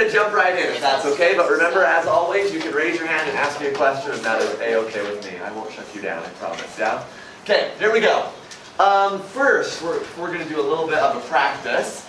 going to jump right in if that's okay, but remember, as always, you can raise your hand and ask me a question, and that is A-okay with me. I won't shut you down, I promise, yeah? Okay, here we go. First, we're going to do a little bit of a practice.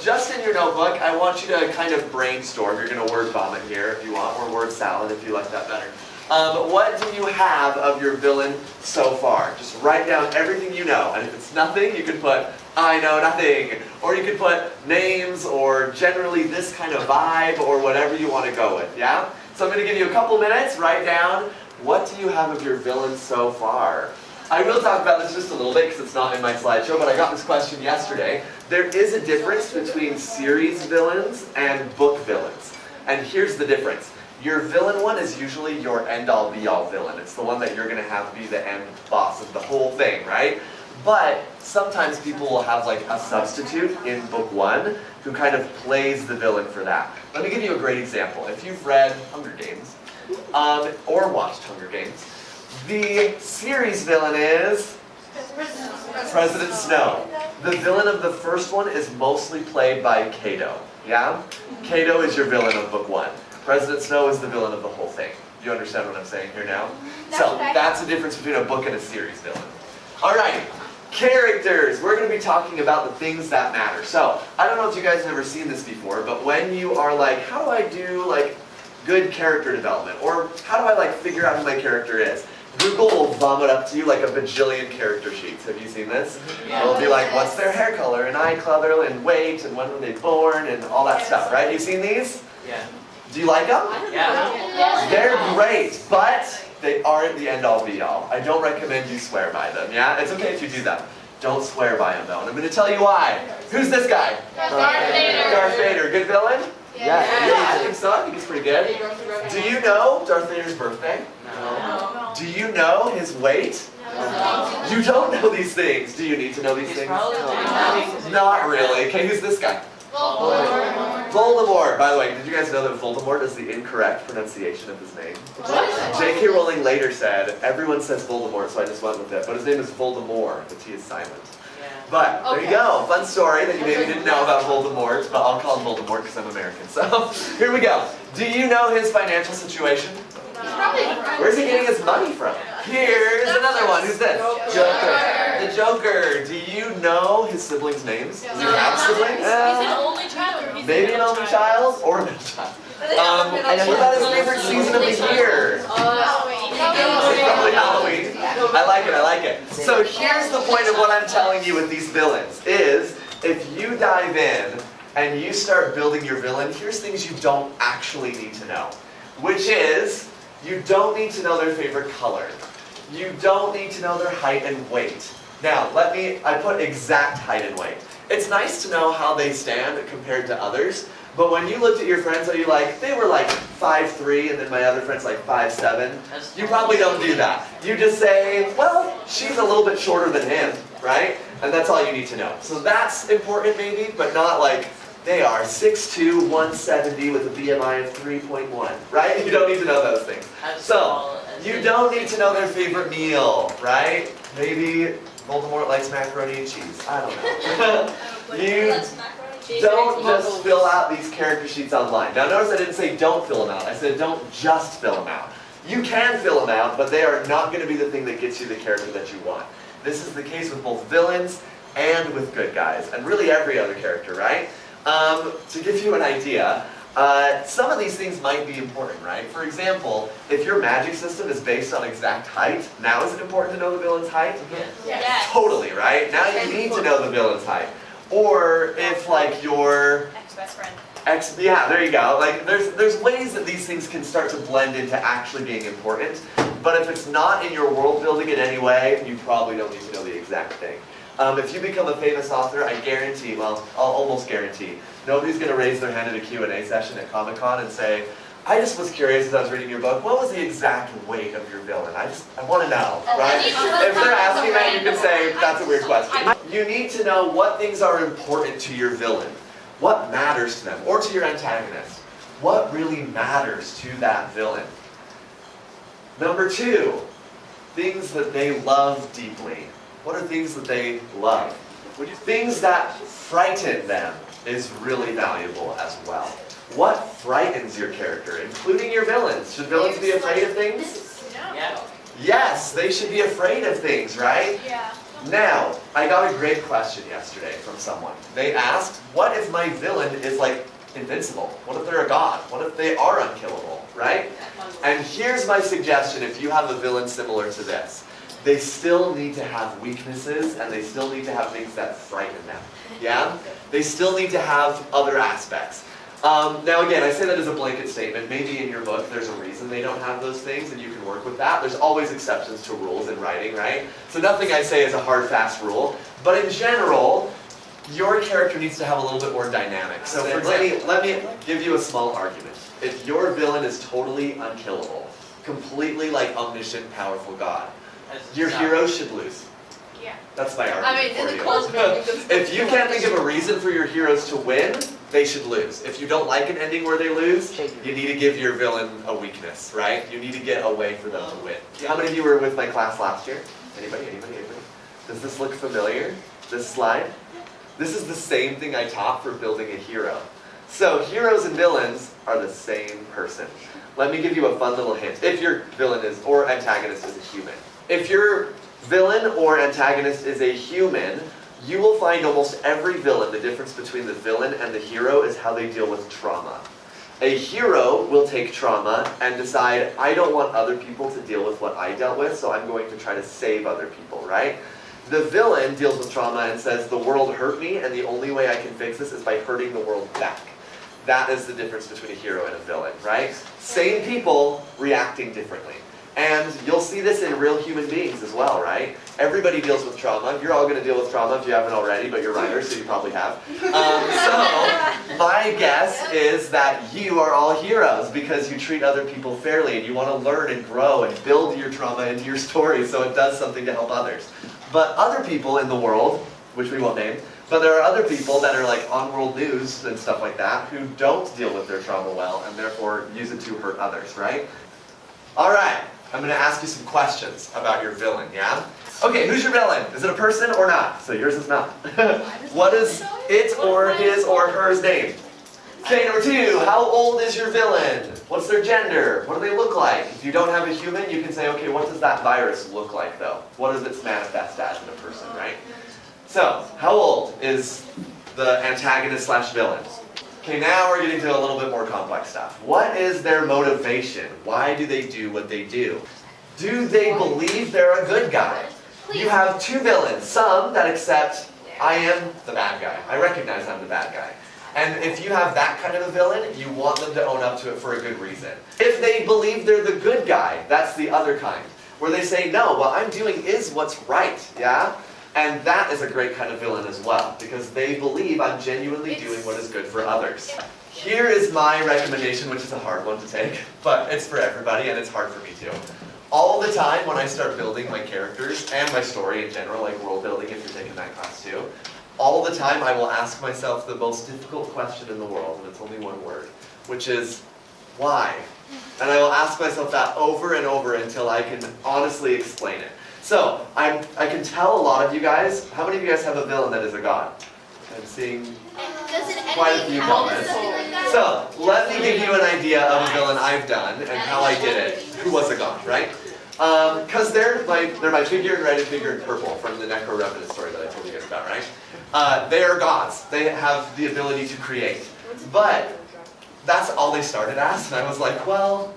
Just in your notebook, I want you to kind of brainstorm. You're going to word vomit here if you want, or word salad if you like that better. What do you have of your villain so far? Just write down everything you know, and if it's nothing, you can put, I know nothing. Or you could put names, or generally this kind of vibe, or whatever you want to go with, yeah? So I'm going to give you a couple minutes, write down, what do you have of your villain so far? I will talk about this just a little bit because it's not in my slideshow, but I got this question yesterday. There is a difference between series villains and book villains. And here's the difference. Your villain one is usually your end-all be-all villain. It's the one that you're going to have be the end boss of the whole thing, right? But sometimes people will have like a substitute in book one who kind of plays the villain for that. Let me give you a great example. If you've read Hunger Games, or watched Hunger Games, the series villain is President Snow. The villain of the first one is mostly played by Cato, yeah? Cato is your villain of book one. President Snow is the villain of the whole thing. Do you understand what I'm saying here now? So that's the difference between a book and a series villain. Alrighty, characters. We're going to be talking about the things that matter. So I don't know if you guys have ever seen this before, but when you are like, how do I do like good character development? Or how do I like figure out who my character is? Google will vomit up to you like a bajillion character sheets. Have you seen this? Yeah. It'll be like, what's their hair color, and eye color, and weight, and when were they born, and all that stuff, right? You've seen these? Yeah. Do you like them? Yeah. They're great, but they aren't the end-all be-all. I don't recommend you swear by them, yeah? It's okay if you do that. Don't swear by them, though, and I'm going to tell you why. Who's this guy? Darth Vader. Darth Vader. Good villain? Yeah. I think so. I think it's pretty good. Do you know Darth Vader's birthday? No. Do you know his weight? No. You don't know these things. Do you need to know these things? Probably Not really. Okay, who's this guy? Voldemort. By the way, did you guys know that Voldemort is the incorrect pronunciation of his name? J.K. Rowling later said, everyone says Voldemort, so I just went with it. But his name is Voldemort. The T is silent. But there you go. Fun story that you maybe didn't know about Voldemort, but I'll call him Voldemort because I'm American. So here we go. Do you know his financial situation? Where's he getting his money from? Here's another one. Who's this? Joker. The Joker. Do you know his siblings' names? Does he have siblings? He's an only child. Maybe an only child or a middle child. And what about his favorite season of the year? Probably Halloween. I like it, I like it. So here's the point of what I'm telling you with these villains, is if you dive in and you start building your villain, here's things you don't actually need to know. Which is, you don't need to know their favorite color. You don't need to know their height and weight. Now, I put exact height and weight. It's nice to know how they stand compared to others, but when you looked at your friends and you're like, they were like 5'3", and then my other friend's like 5'7", you probably don't do that. You just say, well, she's a little bit shorter than him, right? And that's all you need to know. So that's important maybe, but not like, they are 6'2", 170 with a BMI of 3.1, right? You don't need to know those things. So, you don't need to know their favorite meal, right? Maybe Voldemort likes macaroni and cheese. I don't know. You don't just fill out these character sheets online. Now notice I didn't say don't fill them out. I said don't just fill them out. You can fill them out, but they are not going to be the thing that gets you the character that you want. This is the case with both villains and with good guys, and really every other character, right? To give you an idea, some of these things might be important, right? For example, if your magic system is based on exact height, now is it important to know the villain's height? Yes. Totally, right? Now you need to know the villain's height. Or if like your Ex-best friend. yeah, there you go. Like there's ways that these things can start to blend into actually being important. But if it's not in your world building in any way, you probably don't need to know the exact thing. If you become a famous author, I guarantee, well, I'll almost guarantee, nobody's going to raise their hand at a Q&A session at Comic-Con and say, I just was curious as I was reading your book, what was the exact weight of your villain? I want to know, right? If they're asking that, you can say, that's a weird question. You need to know what things are important to your villain. What matters to them, or to your antagonist. What really matters to that villain? Number 2, things that they love deeply. What are things that they love? Things that frighten them is really valuable as well. What frightens your character, including your villains? Should villains be afraid of things? Yeah. Yes, they should be afraid of things, right? Yeah. Now, I got a great question yesterday from someone. They asked, what if my villain is like invincible? What if they're a god? What if they are unkillable, right? And here's my suggestion if you have a villain similar to this. They still need to have weaknesses and they still need to have things that frighten them, yeah? They still need to have other aspects. Now again, I say that as a blanket statement. Maybe in your book there's a reason they don't have those things and you can work with that. There's always exceptions to rules in writing, right? So nothing I say is a hard, fast rule. But in general, your character needs to have a little bit more dynamic. So for example, let me give you a small argument. If your villain is totally unkillable, completely like omniscient, powerful God, your hero should lose. Yeah. That's my argument in for the you. close book, If you can't think of a reason for your heroes to win, they should lose. If you don't like an ending where they lose, you need to give your villain a weakness, right? You need to get a way for them to win. How many of you were with my class last year? Anybody? Does this look familiar? This slide? This is the same thing I taught for building a hero. So heroes and villains are the same person. Let me give you a fun little hint. If your villain is, or antagonist is a human. If your villain or antagonist is a human, you will find almost every villain, the difference between the villain and the hero is how they deal with trauma. A hero will take trauma and decide, I don't want other people to deal with what I dealt with, so I'm going to try to save other people, right? The villain deals with trauma and says, the world hurt me, and the only way I can fix this is by hurting the world back. That is the difference between a hero and a villain, right? Same people reacting differently. And you'll see this in real human beings as well, right? Everybody deals with trauma. You're all going to deal with trauma if you haven't already, but you're writers, so you probably have. So, my guess is that you are all heroes because you treat other people fairly and you want to learn and grow and build your trauma into your story so it does something to help others. But other people in the world, which we won't name, but there are other people that are like on world news and stuff like that who don't deal with their trauma well and therefore use it to hurt others, right? All right. I'm going to ask you some questions about your villain, yeah? Okay, who's your villain? Is it a person or not? So yours is not. What is it or his or her's name? Okay, number 2, how old is your villain? What's their gender? What do they look like? If you don't have a human, you can say, okay, what does that virus look like though? What does it manifest as in a person, right? So, how old is the antagonist slash villain? Okay, now we're getting to a little bit more complex stuff. What is their motivation? Why do they do what they do? Do they believe they're a good guy? You have 2 villains. Some that accept, I am the bad guy. I recognize I'm the bad guy. And if you have that kind of a villain, you want them to own up to it for a good reason. If they believe they're the good guy, that's the other kind. Where they say, no, what I'm doing is what's right, yeah? And that is a great kind of villain as well, because they believe I'm genuinely doing what is good for others. Here is my recommendation, which is a hard one to take, but it's for everybody and it's hard for me too. All the time when I start building my characters and my story in general, like world building if you're taking that class too, all the time I will ask myself the most difficult question in the world, and it's only one word, which is, why? And I will ask myself that over and over until I can honestly explain it. So, I can tell a lot of you guys, how many of you guys have a villain that is a god? I'm seeing quite a few comments. So, let me give you an idea of a villain I've done and how I did it. Who was a god, right? Because they're my figure in red and figure in purple from the Necro-Revenant story that I told you guys about, right? They are gods. They have the ability to create. But that's all they started as, and I was like, well,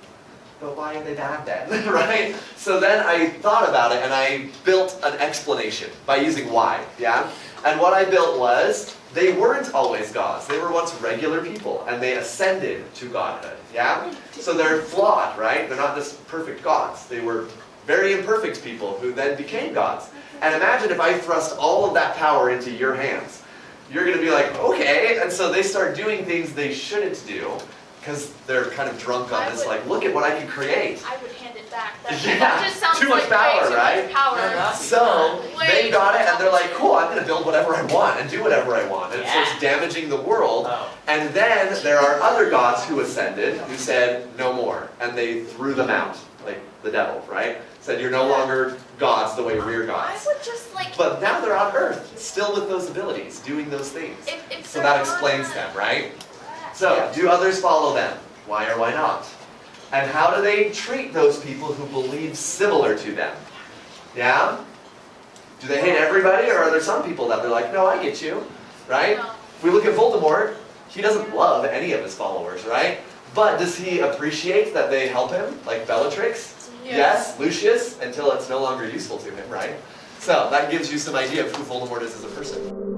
but why are they bad then, right? So then I thought about it and I built an explanation by using why, yeah? And what I built was, they weren't always gods. They were once regular people and they ascended to godhood, yeah? So they're flawed, right? They're not just perfect gods. They were very imperfect people who then became gods. And imagine if I thrust all of that power into your hands. You're going to be like, okay, and so they start doing things they shouldn't do, because they're kind of drunk on this, like, look at what I can create. I would hand it back. That just Yeah, sounds too much like power, way right? too much power. So, they Way got too it, and they're much. like, cool, I'm going to build whatever I want and do whatever I want. And it starts damaging the world. And then there are other gods who ascended, who said, no more. And they threw them out, like the devil, right? Said, you're no longer gods the way we're I gods. would just like. But now they're on Earth, still with those abilities, doing those things. If So they're that explains them, right? So, do others follow them? Why or why not? And how do they treat those people who believe similar to them? Yeah? Do they hate everybody, or are there some people that they're like, no, I get you, right? If we look at Voldemort, he doesn't love any of his followers, right? But does he appreciate that they help him, like Bellatrix? Yes. Lucius, until it's no longer useful to him, right? So that gives you some idea of who Voldemort is as a person.